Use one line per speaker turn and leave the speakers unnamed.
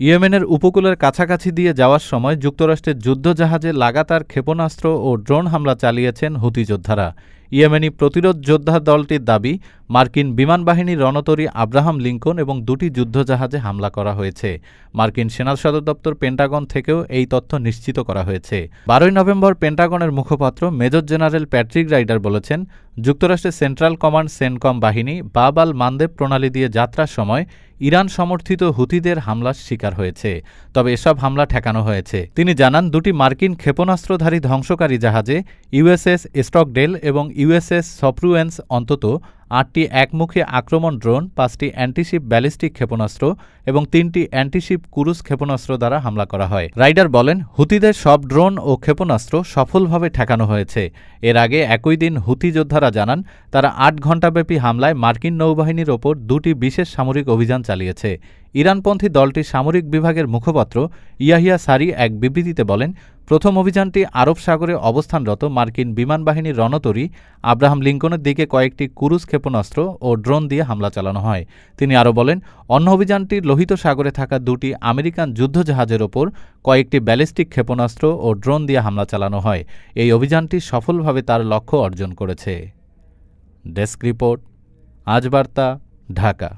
ইয়েমেনের উপকূলের কাছাকাছি দিয়ে যাওয়ার সময় যুক্তরাষ্ট্রের যুদ্ধজাহাজে লাগাতার ক্ষেপণাস্ত্র ও ড্রোন হামলা চালিয়েছেন হুতি যোদ্ধারা। ইয়েমেনি প্রতিরোধ যোদ্ধা দলটির দাবি, মার্কিন বিমানবাহিনীর রণতরী আব্রাহাম লিঙ্কন এবং দুটি যুদ্ধজাহাজে হামলা করা হয়েছে। মার্কিন সেনা সদর দপ্তর পেন্টাগন থেকেও এই তথ্য নিশ্চিত করা হয়েছে। 12 নভেম্বর পেন্টাগনের মুখপাত্র মেজর জেনারেল প্যাট্রিক রাইডার বলেছেন, যুক্তরাষ্ট্রের সেন্ট্রাল কমান্ড সেনকম বাহিনী বাব আল মানদেব প্রণালী দিয়ে যাত্রার সময় ইরান সমর্থিত হুতিদের হামলার শিকার হয়েছে, তবে এসব হামলা ঠেকানো হয়েছে। তিনি জানান, দুটি মার্কিন ক্ষেপণাস্ত্রধারী ধ্বংসকারী জাহাজে ইউএসএস স্টকডেল এবং ইউএসএস সপ্রুয়েন্স অন্তত 8টি একমুখী আক্রমণ ড্রোন, 5টি অ্যান্টিশিপ ব্যালিস্টিক ক্ষেপণাস্ত্র এবং 3টি অ্যান্টিশিপ ক্রুজ ক্ষেপণাস্ত্র দ্বারা হামলা করা হয়। রাইডার বলেন, হুতিদের সব ড্রোন ও ক্ষেপণাস্ত্র সফলভাবে ঠেকানো হয়েছে। এর আগে একই দিন হুতি যোদ্ধারা জানান, তারা 8 ঘণ্টাব্যাপী হামলায় মার্কিন নৌবাহিনীর ওপর 2টি বিশেষ সামরিক অভিযান চালিয়েছে। ইরানপন্থী দলটির সামরিক বিভাগের মুখপাত্র ইয়াহিয়া সারি এক বিবৃতিতে বলেন, প্রথম অভিযানটি আরব সাগরে অবস্থানরত মার্কিন বিমানবাহিনীর রণতরী আব্রাহাম লিঙ্কনের দিকে কয়েকটি ক্রুজ ক্ষেপণাস্ত্র ও ড্রোন দিয়ে হামলা চালানো হয়। তিনি আরও বলেন, অন্য অভিযানটি লোহিত সাগরে থাকা 2টি আমেরিকান যুদ্ধজাহাজের ওপর কয়েকটি ব্যালিস্টিক ক্ষেপণাস্ত্র ও ড্রোন দিয়ে হামলা চালানো হয়। এই অভিযানটি সফলভাবে তার লক্ষ্য অর্জন করেছে। ডেস্ক রিপোর্ট, আজ বার্তা, ঢাকা।